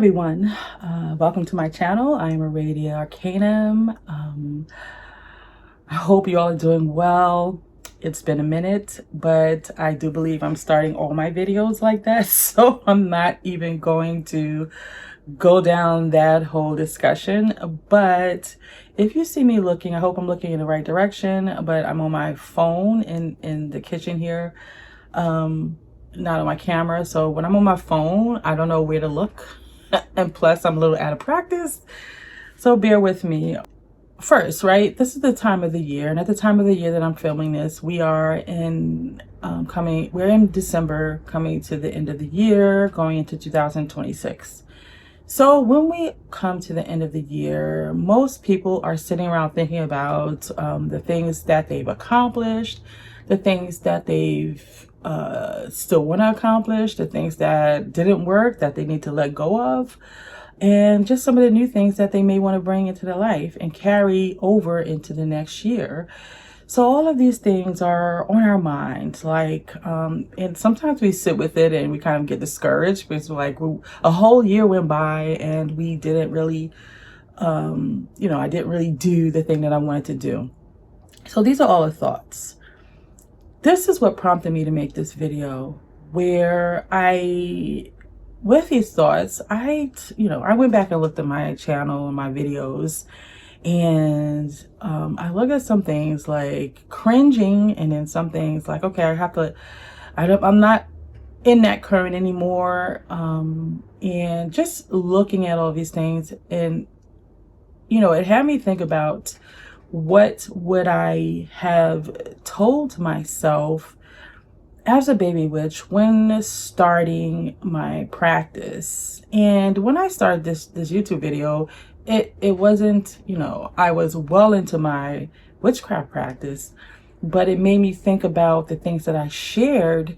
everyone, welcome to my channel. I am Aradia Arcanum. I hope you all are doing well. It's been a minute, but I do believe I'm starting all my videos like that, so I'm not even going to go down that whole discussion. But if you see me looking, I hope I'm looking in the right direction, but I'm on my phone in the kitchen here, not on my camera. So when I'm on my phone, I don't know where to look. And plus I'm a little out of practice, so bear with me. First, right, this is the time of the year, and at the time of the year that I'm filming this, we are in we're in December, coming to the end of the year, going into 2026. So when we come to the end of the year, most people are sitting around thinking about the things that they've accomplished, the things that they've still want to accomplish, the things that didn't work that they need to let go of, and just some of the new things that they may want to bring into their life and carry over into the next year. So all of these things are on our minds, and sometimes we sit with it and we kind of get discouraged because a whole year went by and we didn't really, I didn't really do the thing that I wanted to do. So these are all the thoughts. This is what prompted me to make this video, where with these thoughts, I went back and looked at my channel and my videos, and I look at some things like cringing, and then some things like, okay, I'm not in that current anymore. And just looking at all these things, and it had me think about what would I have told myself as a baby witch when starting my practice. And when I started this YouTube video, it wasn't, I was well into my witchcraft practice, but it made me think about the things that I shared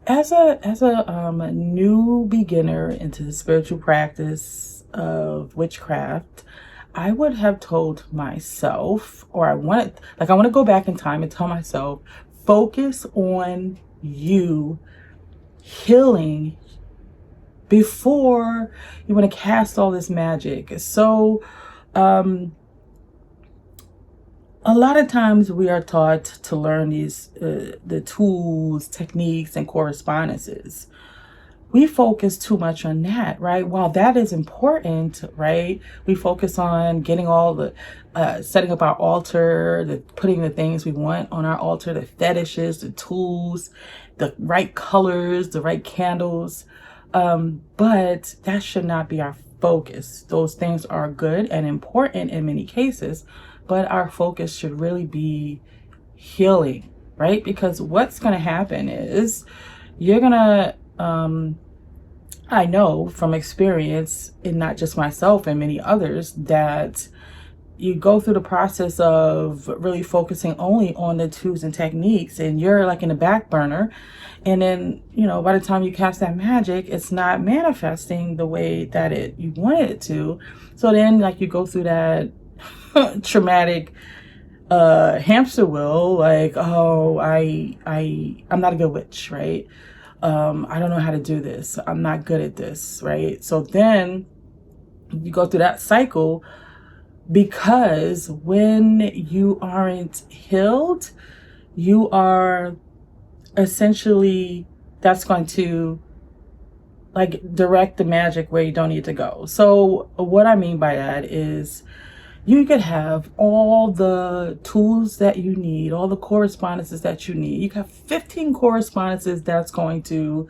as a new beginner into the spiritual practice of witchcraft. I would have told myself, or I want to go back in time and tell myself, focus on you healing before you want to cast all this magic. So a lot of times we are taught to learn these the tools, techniques, and correspondences. We focus too much on that, right? While that is important, right? We focus on getting all the, setting up our altar, putting the things we want on our altar, the fetishes, the tools, the right colors, the right candles. But that should not be our focus. Those things are good and important in many cases, but our focus should really be healing, right? Because what's going to happen is you're going to, I know from experience, and not just myself and many others, that you go through the process of really focusing only on the tools and techniques, and you're like in the back burner. And then, by the time you cast that magic, it's not manifesting the way that you wanted it to. So then you go through that traumatic hamster wheel, like, oh, I'm not a good witch, right? I don't know how to do this. I'm not good at this, right? So then you go through that cycle, because when you aren't healed, you are essentially, that's going to direct the magic where you don't need to go. So what I mean by that is, you could have all the tools that you need, all the correspondences that you need. You have 15 correspondences that's going to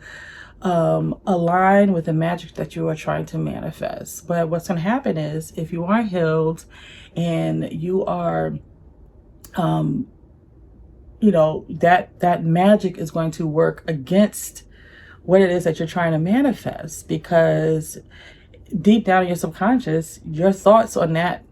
align with the magic that you are trying to manifest. But what's going to happen is, if you aren't healed and you are, that magic is going to work against what it is that you're trying to manifest, because deep down in your subconscious, your thoughts on that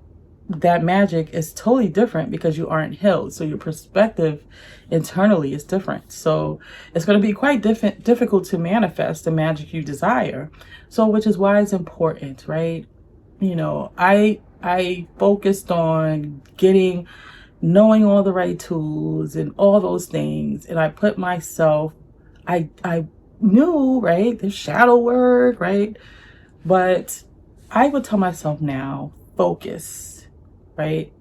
magic is totally different, because you aren't healed. So your perspective internally is different. So it's going to be quite difficult to manifest the magic you desire. So, which is why it's important, right? I focused on knowing all the right tools and all those things. And I put myself, I knew, right, the shadow work, right? But I would tell myself now, focus, right?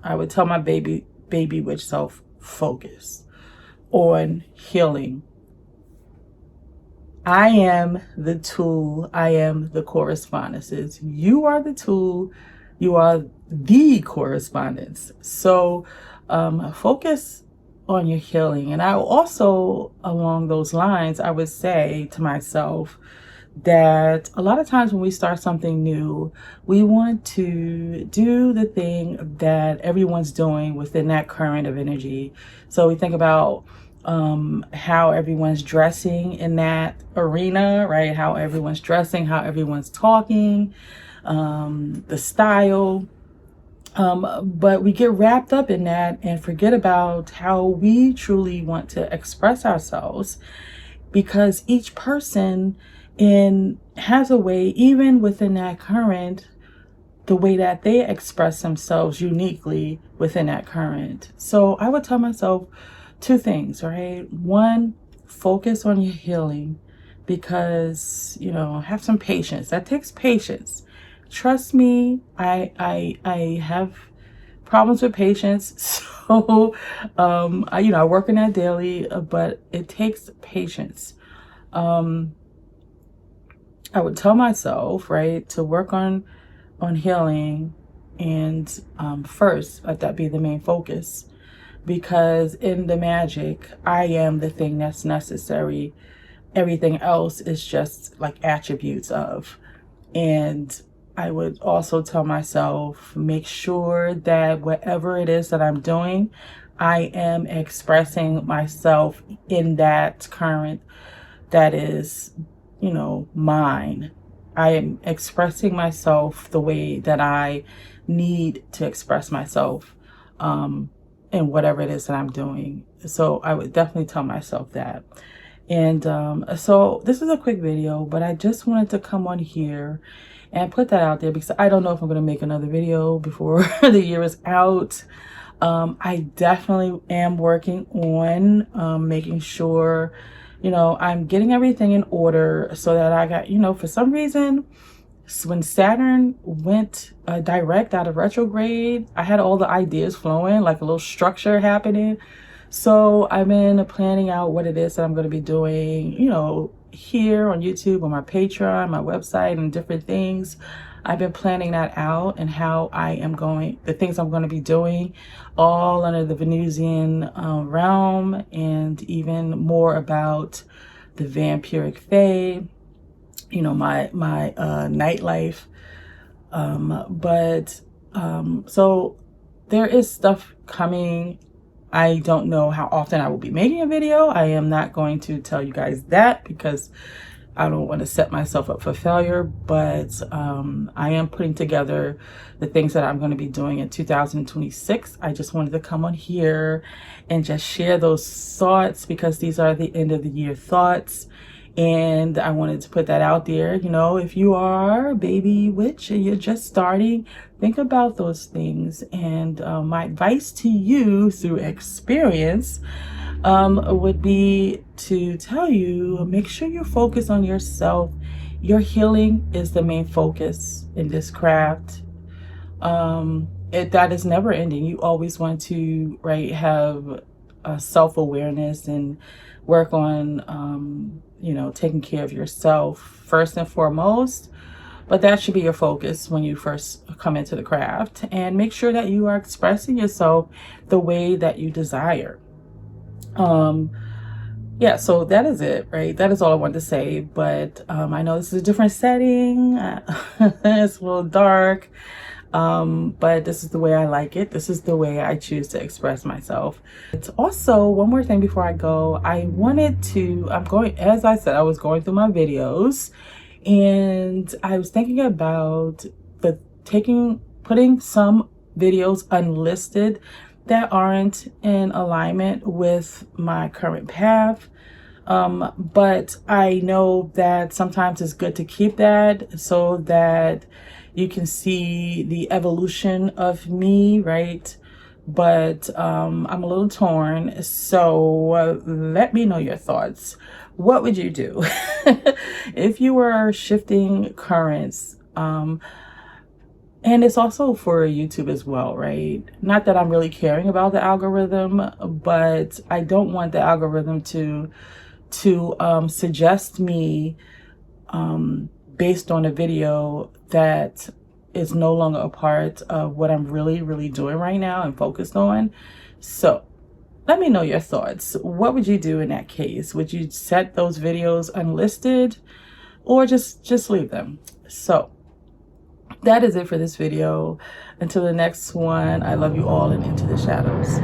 I would tell my baby witch self, focus on healing. I am the tool. I am the correspondences. You are the tool. You are the correspondence. So focus on your healing. And I also, along those lines, I would say to myself that a lot of times when we start something new, we want to do the thing that everyone's doing within that current of energy. So we think about how everyone's dressing in that arena, right? How everyone's dressing, how everyone's talking, the style. But we get wrapped up in that and forget about how we truly want to express ourselves, because each person has a way, even within that current, the way that they express themselves uniquely within that current. So I would tell myself two things, right? One, focus on your healing, because, have some patience. That takes patience. Trust me, I have problems with patience. So, I work on that daily, but it takes patience. I would tell myself, right, to work on healing, and first, let that be the main focus, because in the Magick, I am the thing that's necessary. Everything else is just like attributes of. And I would also tell myself, make sure that whatever it is that I'm doing, I am expressing myself in that current that is, mine. I am expressing myself the way that I need to express myself in whatever it is that I'm doing. So I would definitely tell myself that. And so this is a quick video, but I just wanted to come on here and put that out there, because I don't know if I'm going to make another video before the year is out. I definitely am working on making sure, I'm getting everything in order, so that I got, for some reason, when Saturn went direct out of retrograde, I had all the ideas flowing, like a little structure happening. So I've been planning out what it is that I'm going to be doing, here on YouTube, on my Patreon, my website, and different things. I've been planning that out, and how the things I'm going to be doing, all under the Venusian realm, and even more about the vampiric fae, my nightlife. So there is stuff coming. I don't know how often I will be making a video. I am not going to tell you guys that, because I don't want to set myself up for failure, but I am putting together the things that I'm going to be doing in 2026. I just wanted to come on here and just share those thoughts, because these are the end of the year thoughts. And I wanted to put that out there. If you are a baby witch and you're just starting, think about those things. And my advice to you through experience would be to tell you, make sure you focus on yourself. Your healing is the main focus in this craft. That is never ending. You always want to, right, have self-awareness and work on, taking care of yourself first and foremost. But that should be your focus when you first come into the craft, and make sure that you are expressing yourself the way that you desire. Yeah, so that is it, right? That is all I wanted to say. But I know this is a different setting. It's a little dark. But this is the way I like it. This is the way I choose to express myself. It's also one more thing before I go. As I said, I was going through my videos, and I was thinking about putting some videos unlisted that aren't in alignment with my current path. But I know that sometimes it's good to keep that, so that you can see the evolution of me, right? But I'm a little torn. So let me know your thoughts. What would you do if you were shifting currents And it's also for YouTube as well, right? Not that I'm really caring about the algorithm, but I don't want the algorithm to suggest me based on a video that is no longer a part of what I'm really doing right now and focused on. So let me know your thoughts. What would you do in that case? Would you set those videos unlisted or just leave them? So that is it for this video. Until the next one, I love you all and into the shadows.